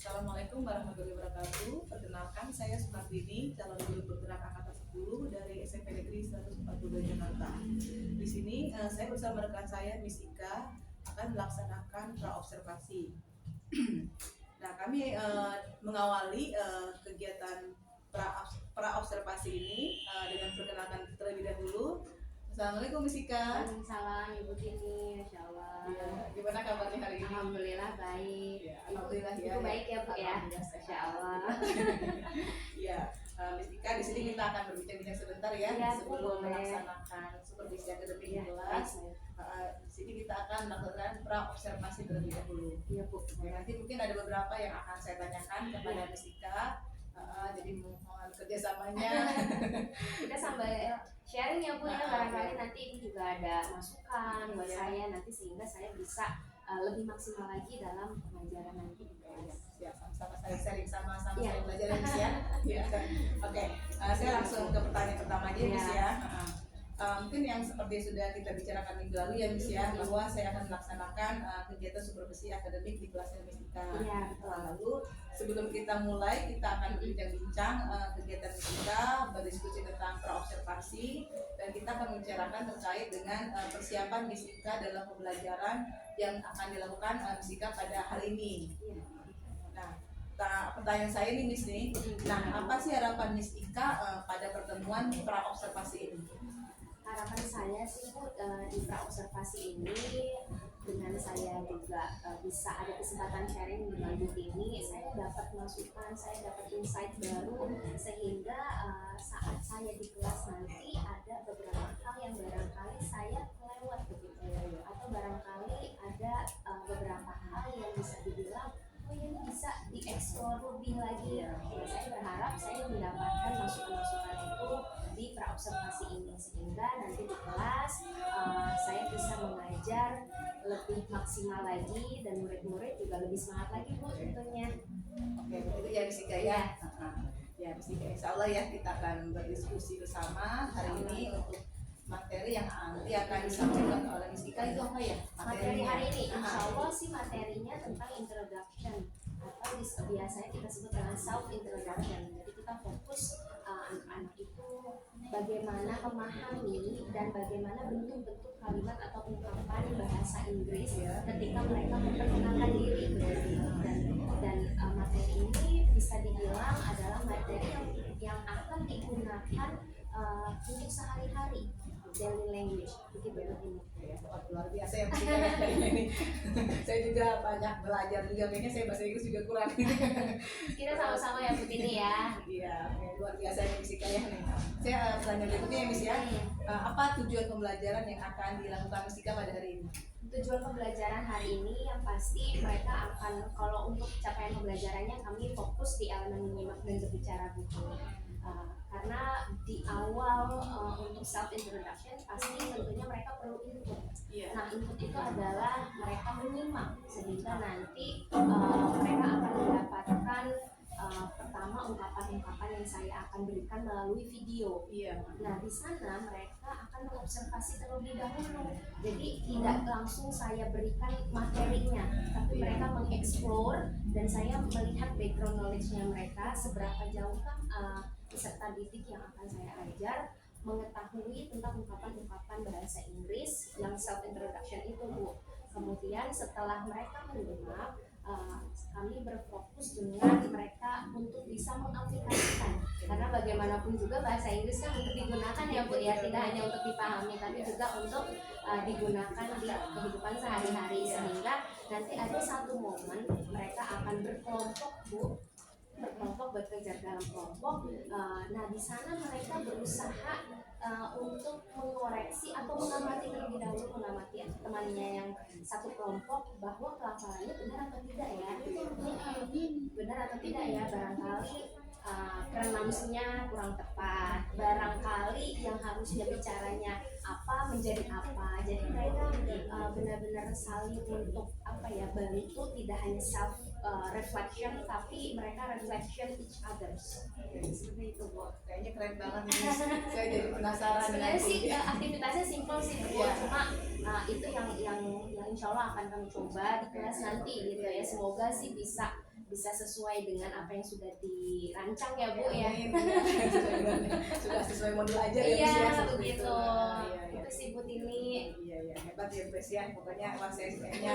Assalamualaikum warahmatullahi wabarakatuh. Perkenalkan, saya Sukartini, calon guru bergerak angkatan 10 dari SMP Negeri 142 Jakarta. Di sini saya bersama rekan saya Miss Ika akan melaksanakan praobservasi. Nah, kami mengawali kegiatan praobservasi ini dengan perkenalkan terlebih dahulu. Assalamualaikum Miss Ika. Waalaikumsalam Ibu Tini, Masya Allah. Ya, gimana kabarnya hari ini? Alhamdulillah baik. Ya, alhamdulillah ya. Ibu baik ya Bu ya. Masya Allah. Ya, Miss Ika, di sini kita akan berbincang-bincang sebentar ya, Ya sebelum boleh. melaksanakan supervisi akademik Ya, kelas. Di sini kita akan melakukan praobservasi terlebih dahulu. Iya Bu. Nanti mungkin ada beberapa yang akan saya tanyakan kepada Miss Ika. Jadi mohon kerjasamanya. Kita sambil sharing ya Bu ya, barangkali nanti Ibu juga ada masukan buat saya nanti sehingga saya bisa lebih maksimal lagi dalam pengajaran nanti di kelas. Ya, sama-sama saya sharing, sama-sama Ya. saya belajar ya Miss ya. Ya. Oke, saya langsung ke pertanyaan pertama aja Miss ya. Mungkin yang seperti sudah kita bicarakan minggu lalu ya Miss ya, bahwa saya akan melaksanakan kegiatan supervisi akademik di kelasnya Miss Ika. Iya, betul. Lalu sebelum kita mulai, kita akan berbincang-bincang kegiatan Miss Ika, berdiskusi tentang praobservasi, dan kita akan membicarakan terkait dengan persiapan Miss Ika dalam pembelajaran yang akan dilakukan Miss Ika pada hari ini. Nah, pertanyaan saya nih Miss nih, nah apa sih harapan Miss Ika pada pertemuan praobservasi ini? Harapan saya sih Bu, di praobservasi ini dengan saya juga bisa ada kesempatan sharing dengan Bu Tini, saya dapat masukan, saya dapat insight baru sehingga saat saya di kelas nanti ada beberapa hal yang barangkali saya kelewat begitu ya, atau barangkali ada beberapa hal yang bisa dibilang oh ini bisa dieksplor lebih lagi. Saya berharap saya mendapatkan masukan-masukan itu di praobservasi ini sehingga nanti di kelas saya bisa mengajar lebih maksimal lagi dan murid-murid juga lebih semangat lagi Bu tentunya. Oke, itu ya Miss Ika ya. Ya Miss Ika, insya Allah ya kita akan berdiskusi bersama hari ini untuk materi yang nanti akan disampaikan oleh Miss Ika itu apa ya? Materi hari ini insya Allah sih materinya tentang introduction atau biasanya kita sebut dengan self introduction. Jadi kita fokus anak-anak itu bagaimana memahami dan bagaimana bentuk-bentuk kalimat atau ungkapan bahasa Inggris ketika mereka memperkenalkan diri. Dan materi ini bisa dibilang adalah materi yang akan digunakan untuk sehari-hari, daily language begitu ini. Luar biasa ya Miss Ika ya hari ini. Saya juga banyak belajar juga, kayaknya saya bahasa Inggris juga kurang. Kita sama-sama ya Bu Tini ya. Iya, luar biasa ya Miss Ika ya nih. Saya pertanyaan berikutnya ya Miss ya. Apa tujuan pembelajaran yang akan dilakukan Miss Ika pada hari ini? Tujuan pembelajaran hari ini yang pasti mereka akan, kalau untuk capaian pembelajarannya kami fokus di elemen menyimak dan berbicara buku. Karena di awal untuk self introduction pasti tentunya mereka perlu input. Nah input itu adalah mereka menyimak sehingga nanti mereka akan mendapatkan pertama ungkapan-ungkapan yang saya akan berikan melalui video. Nah di sana mereka akan mengobservasi terlebih dahulu. Jadi tidak langsung saya berikan materinya, tapi mereka mengeksplor dan saya melihat background knowledge-nya mereka seberapa jauhkah peserta didik yang akan saya ajar mengetahui tentang ungkapan-ungkapan bahasa Inggris yang self introduction itu Bu. Kemudian setelah mereka menyimak, kami berfokus dengan mereka untuk bisa mengaplikasikan, karena bagaimanapun juga bahasa Inggris kan untuk digunakan ya Bu ya, tidak hanya untuk dipahami tapi juga untuk digunakan di kehidupan sehari-hari, sehingga nanti ada satu momen mereka akan berkelompok Bu, bekerja dalam kelompok. Nah di sana mereka berusaha untuk mengoreksi atau mengamati terlebih dahulu, mengamati temannya yang satu kelompok bahwa pelafalannya benar atau tidak ya, benar atau tidak ya, barangkali pronounsnya kurang tepat, barangkali yang harusnya bicaranya apa menjadi apa. Jadi mereka benar-benar saling untuk apa ya, bantu, tidak hanya self reflection tapi mereka reflection each others. Seperti itu Bu. Kayaknya keren banget nih. Saya jadi penasaran. Sebenarnya sih aktivitasnya simpel sih Bu, cuma itu yang insya Allah akan kami coba di kelas nanti gitu ya. Semoga sih bisa bisa sesuai dengan apa yang sudah dirancang ya Bu ya. Sudah sesuai modul aja ya. Iya Miss, ya, seperti begitu. Iya. Itu sih Bu Tini. Iya, hebat ya Miss ya. Pokoknya Mas kayaknya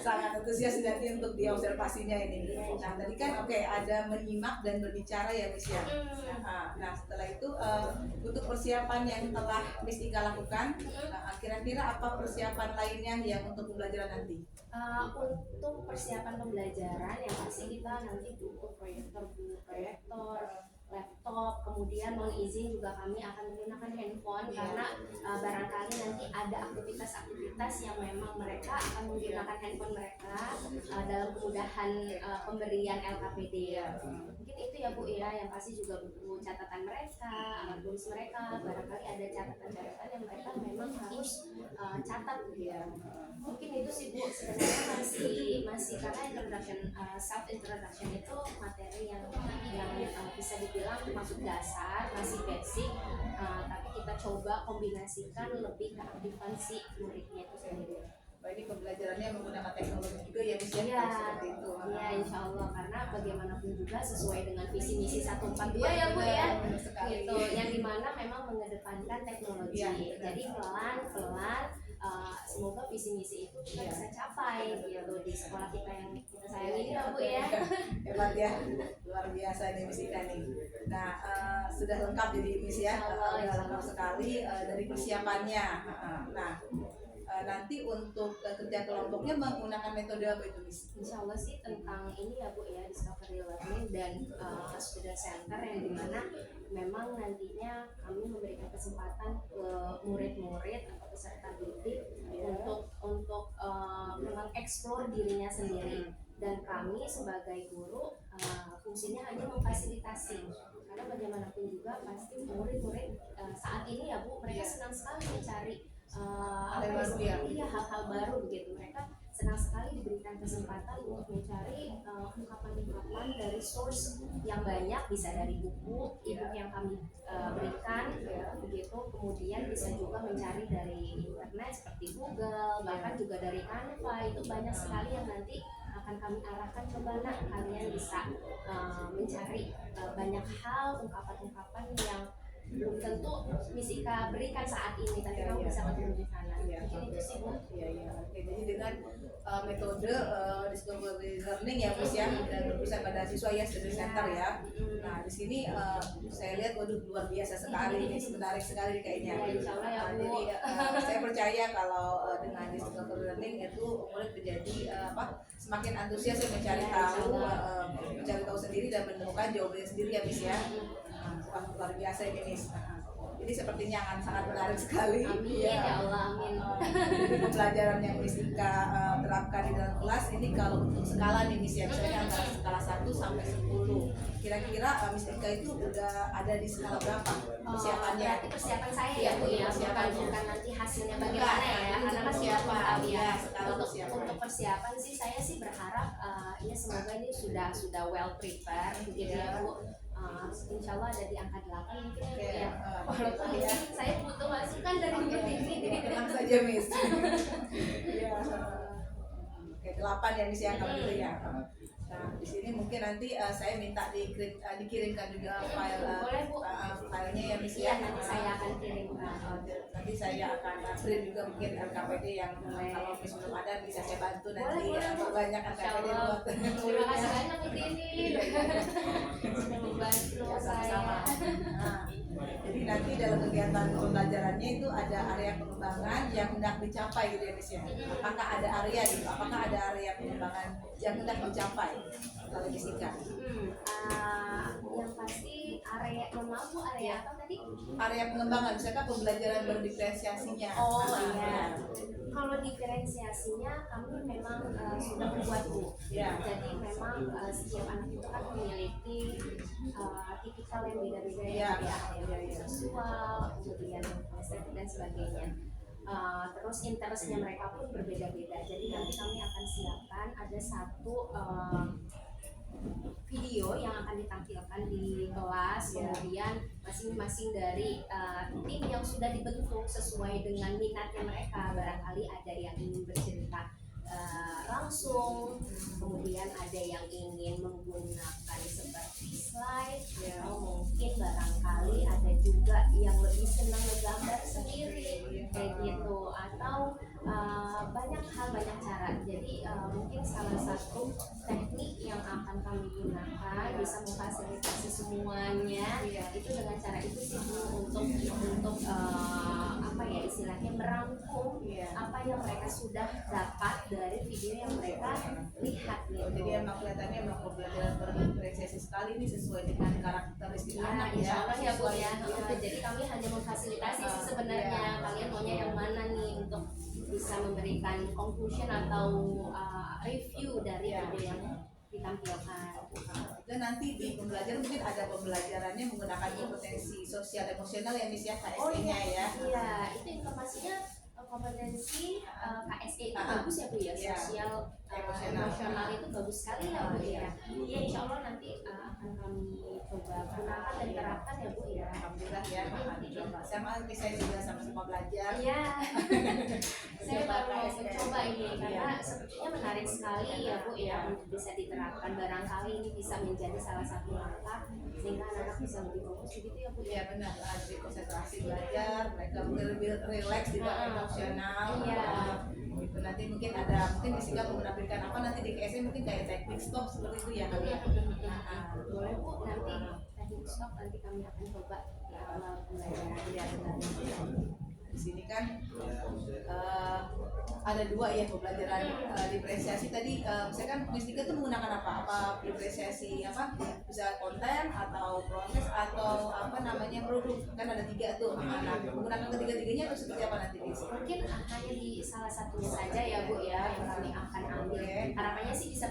sangat antusias nanti untuk diobservasinya ini. Nah tadi kan ada menyimak dan berbicara ya Miss ya. Nah setelah itu untuk persiapan yang telah Miss Ika lakukan, kira-kira apa persiapan lainnya yang untuk pembelajaran nanti? Untuk persiapan pembelajaran yang pasti kita nanti butuh proyektor, laptop, kemudian mohon izin juga kami akan menggunakan handphone karena barangkali nanti ada aktivitas-aktivitas yang memang mereka akan menggunakan handphone mereka dalam kemudahan pemberian LKPD. Mungkin itu ya Bu ya, yang pasti juga butuh catatan mereka, alat tulis mereka, barangkali ada catatan-catatan yang mereka memang harus catat gitu ya. Mungkin itu sih Bu, sebenarnya masih karena self introduction itu materi yang bisa dibilang masuk dasar, masih basic, tapi kita coba kombinasikan lebih keaktifan si muridnya itu sendiri. Ini pembelajarannya menggunakan teknologi juga ya Miss ya, seperti itu. Iya insya Allah, karena bagaimanapun juga sesuai dengan visi misi 142 ya Bu ya, gitu, yang dimana memang mengedepankan teknologi. Jadi pelan-pelan semoga visi misi itu kita bisa capai gitu di sekolah kita yang kita sayangi ini ya Bu ya. Hebat ya, luar biasa nih Miss Ika nih. Nah sudah lengkap jadi Miss ya, sudah lengkap sekali dari persiapannya. Nah nanti untuk kerja kelompoknya menggunakan metode apa itu Miss? Insya Allah sih tentang ini ya Bu ya, discovery learning dan student center, yang dimana memang nantinya kami memberikan kesempatan ke murid-murid atau peserta didik untuk mengeksplor dirinya sendiri, dan kami sebagai guru fungsinya hanya memfasilitasi, karena bagaimanapun juga pasti murid-murid saat ini ya Bu, mereka senang sekali mencari hal-hal baru begitu. Mereka senang sekali diberikan kesempatan untuk mencari ungkapan-ungkapan dari source yang banyak, bisa dari buku, ebook yang kami berikan begitu, kemudian bisa juga mencari dari internet seperti Google, bahkan juga dari Canva. Itu banyak sekali yang nanti akan kami arahkan, coba nak kalian bisa mencari banyak hal, ungkapan-ungkapan yang belum tentu Miss Ika berikan saat ini, tapi kamu bisa ketemu di sana. Mungkin itu sih Bu. Jadi dengan metode discovery learning ya Miss ya, dan berpusat pada siswa ya, student center ya. Nah di sini saya lihat waduh luar biasa sekali, ini menarik sekali kayaknya. Insyaallah ya Bu. Jadi saya percaya kalau dengan discovery learning itu murid menjadi semakin antusias ya mencari tahu sendiri dan menemukan jawabannya sendiri ya Miss ya. Wah, luar biasa ini Miss. Jadi sepertinya akan sangat menarik sekali. Amin ya Allah, amin. Jadi pembelajaran yang Miss Ika terapkan di dalam kelas ini kalau untuk skala nih Miss ya, misalnya antara skala 1 sampai 10. Kira-kira Miss Ika itu udah ada di skala berapa persiapannya? Berarti persiapan saya ya Bu ya, bukan nanti hasilnya bagaimana ya, karena masih belum tahu ya. Untuk persiapan sih saya sih berharap ya semoga ini sudah well prepared begitu ya Bu. Insya Allah ada di angka 8 mungkin ya. Walaupun ya saya butuh masukan dari Bu Tini. Tenang saja Miss. Iya. Oke, 8 ya Miss ya kalau gitu ya. Nah, di sini mungkin nanti saya minta dikirimkan juga filenya ya Miss ya. Nanti saya akan kirim. Nanti saya akan print juga mungkin LKPD yang kalau Miss belum ada bisa saya bantu nanti banyak LKPD buat. Terima kasih banyak Bu Tini. Sudah membantu saya. Jadi nanti dalam kegiatan pembelajarannya itu ada area pengembangan yang hendak dicapai gitu ya Miss ya. Apakah ada area gitu? Apakah ada area pengembangan yang hendak dicapai kalau Miss Ika? Yang pasti area, maaf Bu, area apa tadi? Area pengembangan, misalkan pembelajaran berdiferensiasinya. Iya. Kalau diferensiasinya kami memang sudah membuat Bu. Jadi memang setiap anak itu kan memiliki tipikal yang beda-beda ya, seksual, kemudian estetik dan sebagainya. Terus interestnya mereka pun berbeda-beda. Jadi nanti kami akan siapkan ada satu video yang akan ditampilkan di kelas, kemudian masing-masing dari tim yang sudah dibentuk sesuai dengan minatnya mereka. Barangkali ada yang ingin bercerita langsung, kemudian ada yang ingin menggunakan seperti slide, Ya. atau mungkin barangkali ada juga yang lebih senang menggambar sendiri kayak gitu, atau banyak hal, banyak cara. Jadi mungkin salah satu teknik yang akan kami gunakan bisa memfasilitasi semuanya itu dengan cara itu sih Bu, untuk apa ya istilahnya merangkum apa yang mereka sudah dapat dari video yang mereka lihat gitu. Jadi emang kelihatannya emang pembelajaran berprestasi sekali ini sesuai dengan karakteristik Ya, anak insya Allah ya Bu sesuai ya. dengan- Jadi kami hanya memfasilitasi sih sebenarnya. Kalian maunya yang mana nih untuk bisa memberikan conclusion atau review dari video yang ditampilkan. Dan nanti di pembelajaran mungkin ada pembelajarannya menggunakan kompetensi sosial emosional ya Miss ya, KSE-nya ya. Iya, itu informasinya kompetensi KSE itu Ah, bagus ya Bu ya, iya. sosial emosional itu bagus sekali ya Bu ya. Iya, insya Allah nanti akan kami coba gunakan dan terapkan ya Bu ya. Alhamdulillah ya, coba. Sama saya juga sama-sama belajar. Iya, saya baru mencoba ini karena sepertinya menarik sekali ya Bu ya untuk bisa diterapkan, barangkali ini bisa menjadi salah satu langkah sehingga anak-anak bisa lebih fokus begitu ya Bu ya. Iya benar, lebih konsentrasi belajar, mereka mungkin lebih rileks tidak emosional. Iya. Gitu nanti mungkin mungkin Jessica mau menampilkan apa nanti di KSE mungkin kayak teknik stop seperti itu ya kali ya. Boleh Bu, nanti teknik stop nanti kami akan coba di awal pembelajaran. Iya benar. Di sini kan ada dua ya pembelajaran diferensiasi tadi. Saya kan Miss Dika tuh menggunakan apa diferensiasi apa bisa konten atau proses atau apa namanya produk kan ada tiga tuh. Nah, menggunakan ketiga-tiganya harus seperti apa nanti Miss? Mungkin hanya di salah satunya saja ya Bu ya yang kami akan ambil. Harapannya sih bisa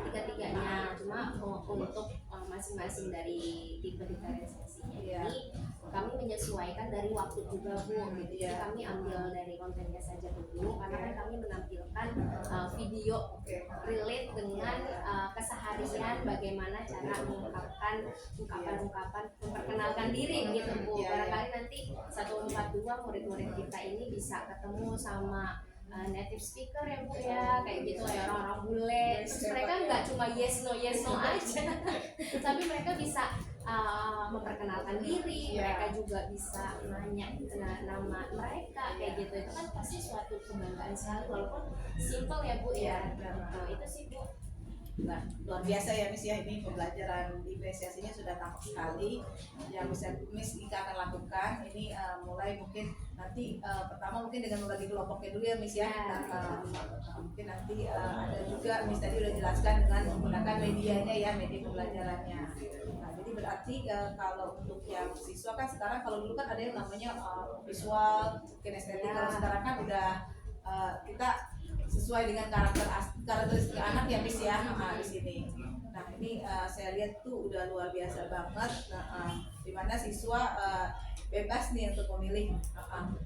tiga-tiganya, cuma untuk masing-masing dari tipe diferensiasinya ini kami menyesuaikan dari waktu juga Bu. Gitu. Jadi kami ambil dari kontennya saja dulu karena kan kami menampilkan video relate dengan keseharian bagaimana cara mengungkapkan ungkapan-ungkapan memperkenalkan diri gitu Bu. Barangkali nanti 142 murid-murid kita ini bisa ketemu sama native speaker ya Bu ya, kayak gitu ya orang-orang bule. Terus mereka nggak cuma yes no aja, tapi mereka bisa memperkenalkan diri, mereka juga bisa nanya nama mereka kayak gitu. Itu kan pasti suatu kebanggaan sekali walaupun simple ya Bu ya. Nah, itu sih Bu. Nah, luar biasa ya Miss ya, ini pembelajaran diferensiasinya sudah tampak sekali yang bisa Miss Ika akan lakukan. Ini mulai mungkin nanti pertama mungkin dengan membagi kelompoknya dulu ya Miss ya. Mungkin nanti ada juga Miss tadi udah jelaskan dengan menggunakan medianya ya, media pembelajarannya. Nah, jadi berarti kalau untuk yang siswa kan sekarang kalau dulu kan ada yang namanya visual, kinestetik. Kalau sekarang kan udah kita sesuai dengan karakteristik anak ya Miss ya di sini. Nah ini saya lihat tuh udah luar biasa banget. Dimana siswa bebas nih untuk memilih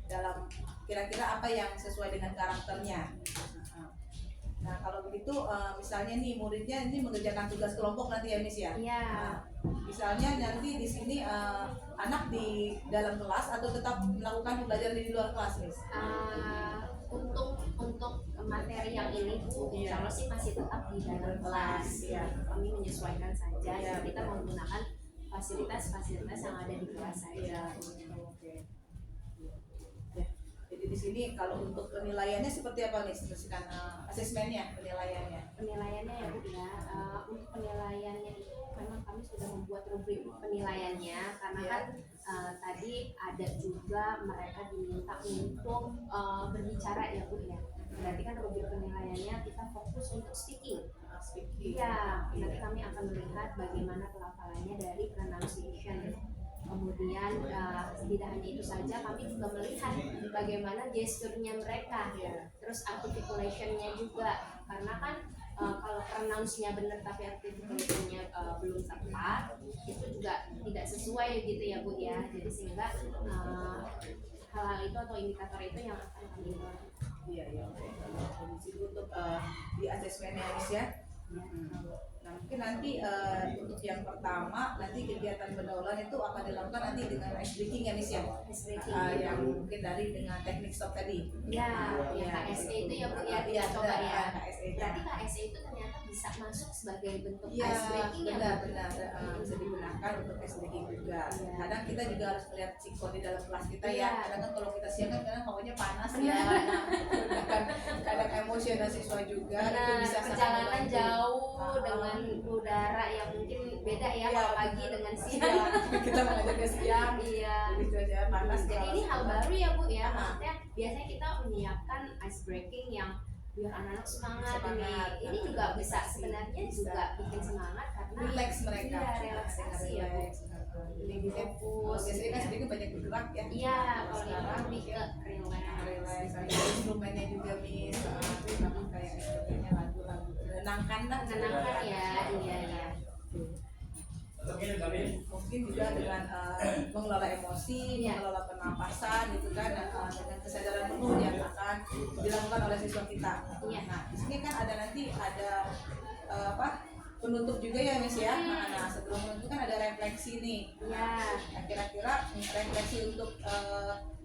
dalam kira-kira apa yang sesuai dengan karakternya. Nah kalau begitu misalnya nih muridnya ini mengerjakan tugas kelompok nanti ya Miss ya. Iya. Misalnya nanti di sini anak di dalam kelas atau tetap melakukan pembelajaran di luar kelas Miss? Untuk materi yang ini Bu, insya Allah sih masih tetap di dalam kelas. Kami menyesuaikan saja. Kita menggunakan fasilitas-fasilitas yang ada di kelas saja. Jadi di sini kalau untuk penilaiannya seperti apa nih? Sepertikan asesmennya, penilaiannya. Penilaiannya ya Bu ya. Untuk penilaiannya itu memang kami sudah membuat rubrik penilaiannya karena kan tadi ada juga mereka diminta untuk berbicara ya Bu ya. Berarti kan rubrik penilaiannya kita fokus untuk speaking. Iya, nanti kami akan melihat bagaimana pelafalannya dari pronunciation. Kemudian tidak hanya itu saja, kami juga melihat bagaimana gesturnya mereka, terus articulationnya juga, karena kan kalau pronounce-nya benar tapi articulationnya belum tepat, itu juga tidak sesuai gitu ya Bu ya. Jadi sehingga hal-hal itu atau indikator itu yang akan kami lakukan. Iya. Jadi untuk di asesmennya Miss ya. Nah, mungkin nanti untuk yang pertama nanti kegiatan pendahuluan itu akan dilakukan nanti dengan ice breaking ya Miss ya. Ice breaking. Yang mungkin dari dengan teknik stop tadi. Ya, KSE itu ya Bu ya, kita coba ya. KSE. Berarti KSE itu ternyata bisa masuk sebagai bentuk Iya, ice breaking ya Bu? benar, bisa digunakan untuk ice breaking juga. Iya. Kadang kita juga harus melihat sikon di dalam kelas kita Iya. ya. Kadang kan kalau kita siang kan kadang hawanya panas ya. Nah, kadang emosional siswa juga itu bisa sangat perjalanan membantu. jauh dengan udara yang mungkin beda ya, Iya, kalau pagi benar. dengan siang. Iya, kita mengajarnya siang. Iya. Jadi cuaca panas. Jadi ini hal baru ya Bu ya. Ah. Maksudnya biasanya kita menyiapkan ice breaking yang biar anak-anak semangat. Semangat. Ini juga bisa Motivasi. sebenarnya Bisa. juga bikin semangat karena Relax mereka. Iya, relaksasi ya Bu. Relax. Jadi Fokus. biasanya kan sedikit banyak bergerak ya. Iya, Kalau kalau ini sekarang lebih ke relax. relax. Ada instrumennya juga Miss. Sama kayak instrumennya lagu-lagu menenangkan lah. Menenangkan ya, iya. Mungkin juga dengan mengelola emosi, Iya. mengelola pernapasan gitu kan, dengan kesadaran penuh yang akan dilakukan oleh siswa kita. Iya. Nah, di sini kan ada nanti penutup juga ya Miss ya. Nah, sebelum menutup kan ada refleksi nih. Iya. Nah, kira-kira refleksi untuk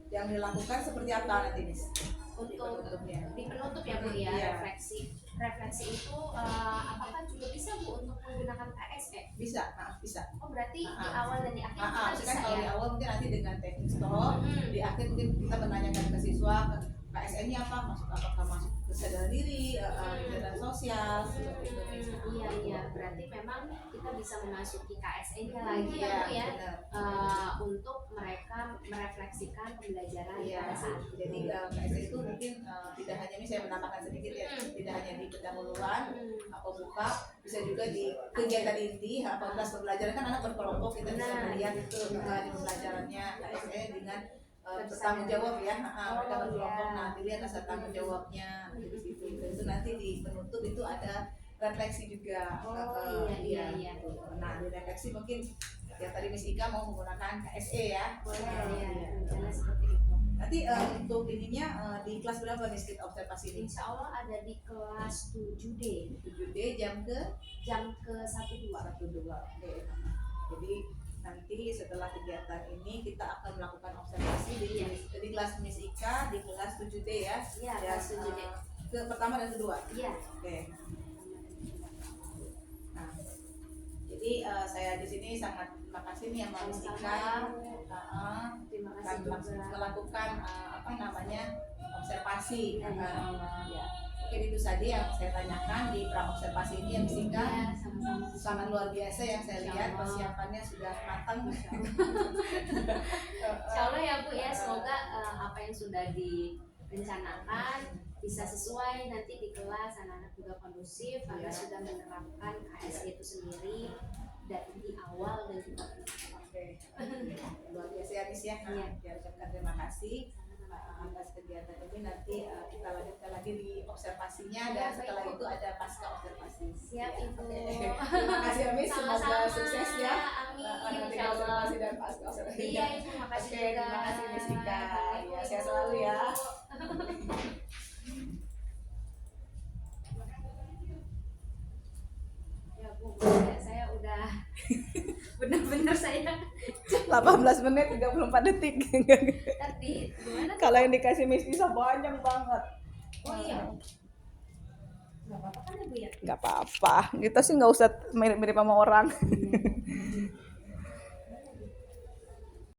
yang dilakukan seperti apa nanti Miss? Di Untuk penutupnya. di penutup ya Bu ya, Iya. refleksi itu apakah juga bisa Bu untuk menggunakan KSE? Bisa, bisa. Oh berarti di Ah. awal dan di akhir kita Maksudnya bisa kalau ya? di awal mungkin nanti dengan teknik stop, di akhir mungkin kita menanyakan ke siswa KSN-nya apa, apakah masuk kesadaran diri, kesadaran sosial, seperti itu. Iya, berarti memang kita bisa memasuki KSE-nya lagi ya Bu ya, benar. untuk mereka merefleksikan pembelajaran Iya, pada saat itu. jadi KSN itu mungkin tidak hanya ini saya menambahkan sedikit ya, tidak hanya di pendahuluan atau buka, bisa juga di kegiatan inti, kelas pembelajaran kan anak berkelompok, kita bisa Benar. melihat itu di pembelajarannya KSN dengan bertanggung jawab ya, mereka berkelompok, nah dilihat rasa tanggung jawabnya di situ. Itu nanti di penutup itu ada refleksi juga. Iya. Nah di refleksi mungkin ya tadi Miss Ika mau menggunakan KSE ya. Boleh Iya. ya, rencana seperti itu. Nanti untuk ininya di kelas berapa Miss kita observasi ini? Insya Allah ada di kelas 7D, 7D jam ke jam ke 1-2. 1-2. Oke. Jadi nanti setelah kegiatan ini kita akan melakukan observasi di kelas Miss Ika di kelas 7D ya. Iya, kelas 7D. Ke pertama dan kedua. Iya. Oke. Nah, jadi saya di sini sangat terima kasih nih sama Miss Ika. Terima Akan kasih juga. melakukan observasi. Ya. Mungkin itu saja yang saya tanyakan di pra observasi ini ya Miss Ika. Ya, sama-sama. Sangat luar biasa yang saya lihat, Insya Allah. persiapannya sudah matang. Insya Allah ya Bu ya, semoga apa yang sudah direncanakan bisa sesuai nanti di kelas, anak-anak juga kondusif karena sudah menerapkan KSE itu sendiri dari di awal dan juga Oke. Luar biasa ya Miss ya. Iya. Ya, ucapkan terima kasih atas kegiatan ini. Nanti kita lanjutkan lagi di observasinya dan setelah itu ada pasca observasi. Siap Ibu. Oke. Terima kasih ya Miss, semoga Sama-sama. sukses ya. Amin. Nanti Insya Allah. observasi dan pasca observasi. Iya Ibu, makasih Oke, juga. terima kasih Miss Ika. Baik, Ya, Bu. sehat selalu ya. Ya Bu, saya udah benar-benar saya 18 menit 34 detik. tadi gimana? Kalau yang dikasih Miss Isa banyak banget. Oh iya. Gak apa-apa kan ya Bu ya? Nggak apa-apa, kita sih nggak usah mirip-mirip sama orang.